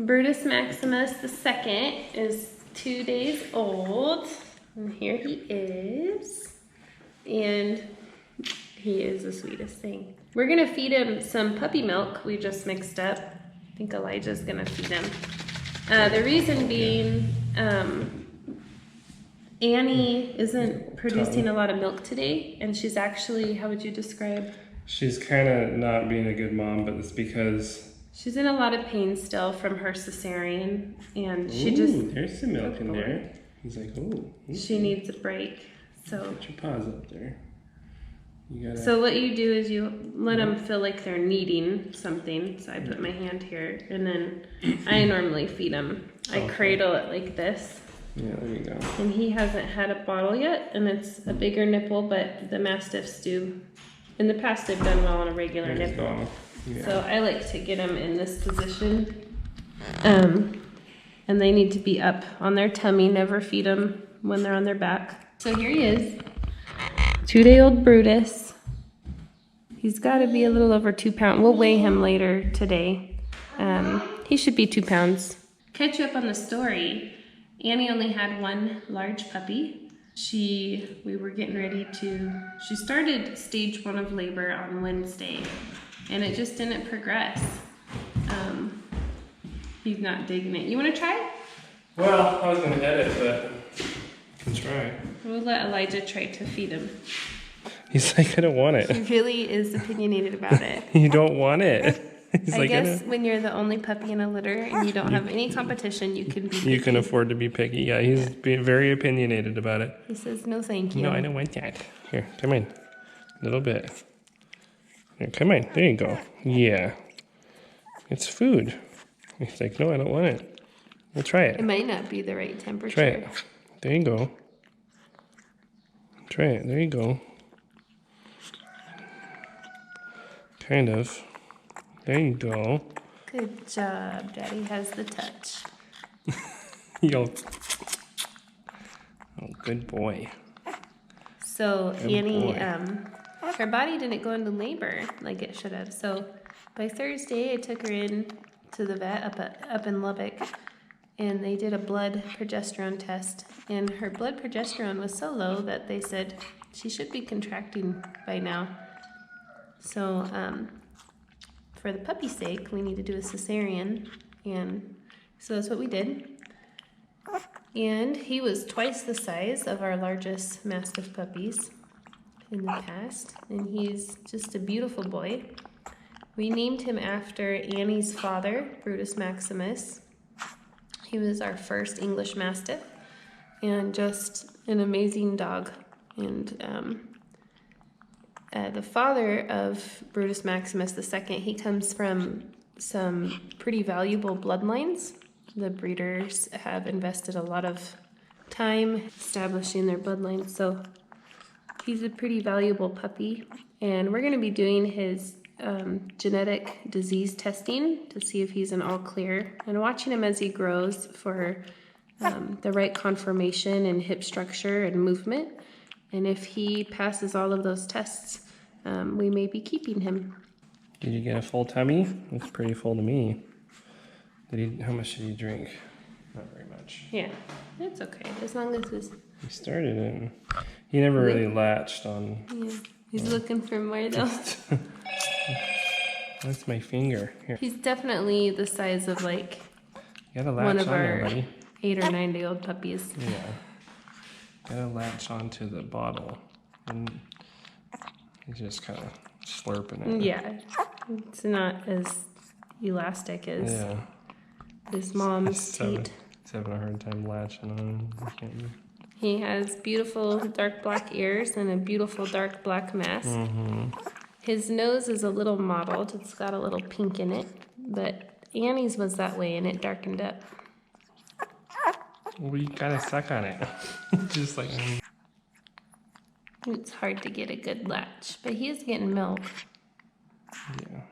Brutus Maximus II is 2 days old, and here he is, and he is the sweetest thing. We're gonna feed him some puppy milk we just mixed up. I think Elijah's gonna feed him. The reason being, Annie isn't producing a lot of milk today, and she's actually, how would you describe? She's kind of not being a good mom, but it's because she's in a lot of pain still from her cesarean, and she just... there's some milk in there. He's like, ooh. She needs a break, so... Put your paws up there. You gotta... So what you do is you let them feel like they're needing something. So I put my hand here, and then I normally feed them. I cradle it like this. Yeah, there you go. And he hasn't had a bottle yet, and it's a bigger nipple, but the Mastiffs do. In the past, they've done well on a regular nipple. Yeah. So I like to get them in this position. And they need to be up on their tummy, never feed them when they're on their back. So here he is, 2-day-old Brutus. He's got to be a little over 2 pounds. We'll weigh him later today. He should be 2 pounds. Catch you up on the story. Annie only had one large puppy. We were getting ready to, she started stage 1 of labor on Wednesday, and it just didn't progress. He's not digging it. You want to try? Well, I was going to edit, but I can try. We'll let Elijah try to feed him. He's like, I don't want it. He really is opinionated about it. You don't want it. He's I like, guess when you're the only puppy in a litter and you don't have any competition, you can be picky. You can afford to be picky. Yeah, he's being very opinionated about it. He says, no thank you. No, I don't want that. Here, come on. A little bit. Here, come on. There you go. Yeah. It's food. He's like, no, I don't want it. We'll try it. It might not be the right temperature. Try it. There you go. Try it. There you go. Kind of. There you go. Good job. Daddy has the touch. Yo. Oh, good boy. So Good Annie, boy. her body didn't go into labor like it should have. So by Thursday, I took her in to the vet up in Lubbock, and they did a blood progesterone test. And her blood progesterone was so low that they said she should be contracting by now. So for the puppy's sake, we need to do a cesarean, and so that's what we did. And he was twice the size of our largest Mastiff puppies in the past, and he's just a beautiful boy. We named him after Annie's father, Brutus Maximus. He was our first English Mastiff, and just an amazing dog. And the father of Brutus Maximus II, he comes from some pretty valuable bloodlines. The breeders have invested a lot of time establishing their bloodlines, so he's a pretty valuable puppy. And we're going to be doing his genetic disease testing to see if he's an all clear, and watching him as he grows for the right conformation and hip structure and movement. And if he passes all of those tests, we may be keeping him. Did you get a full tummy? Looks pretty full to me. How much did he drink? Not very much. Yeah, that's okay. As long as it's... He started it. He never really latched on... Yeah, he's looking for more though. That's my finger. Here. He's definitely the size of like You gotta latch one of on our there, buddy. 8 or 9 day old puppies. Yeah. Gotta latch onto the bottle. And he's just kind of slurping it. Yeah, it's not as elastic as his mom's teat. He's having a hard time latching on. He has beautiful dark black ears and a beautiful dark black mask. Mm-hmm. His nose is a little mottled. It's got a little pink in it, but Annie's was that way and it darkened up. Well, you gotta suck on it. Just like... It's hard to get a good latch, but he is getting milk. Yeah.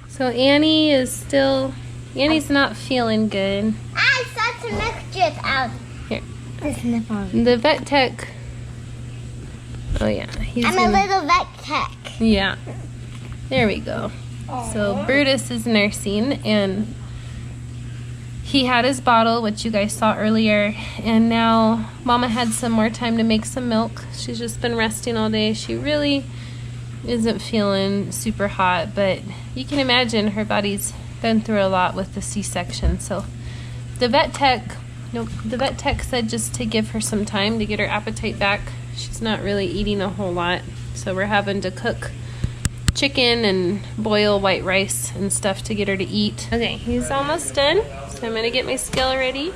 So Annie's not feeling good. I saw some milk drip out. Here. This nipple. The vet tech. Oh yeah, I'm a little vet tech. Yeah. There we go. So Brutus is nursing, and he had his bottle, which you guys saw earlier, and now Mama had some more time to make some milk. She's just been resting all day. She really isn't feeling super hot, but you can imagine her body's been through a lot with the C-section. So the vet tech said just to give her some time to get her appetite back. She's not really eating a whole lot, so we're having to cook chicken and boil white rice and stuff to get her to eat. Okay, he's almost done, so I'm gonna get my scale ready.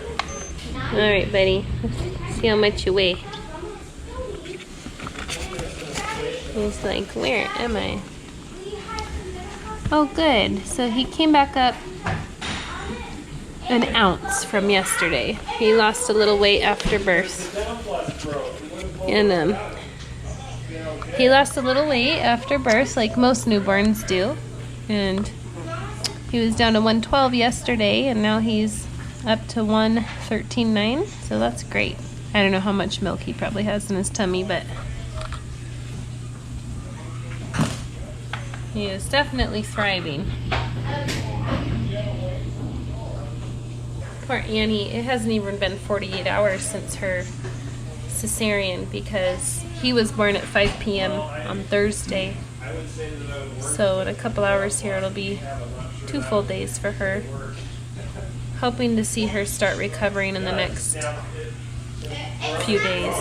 All right, buddy, let's see how much you weigh. He's like, where am I? Oh, good. So he came back up an ounce from yesterday. He lost a little weight after birth. And he lost a little weight after birth, like most newborns do. And he was down to 112 yesterday, and now he's up to 113.9. So that's great. I don't know how much milk he probably has in his tummy, but he is definitely thriving. Poor Annie, it hasn't even been 48 hours since her cesarean because he was born at 5 p.m. on Thursday. So in a couple hours here, it'll be 2 full days for her. Hoping to see her start recovering in the next few days.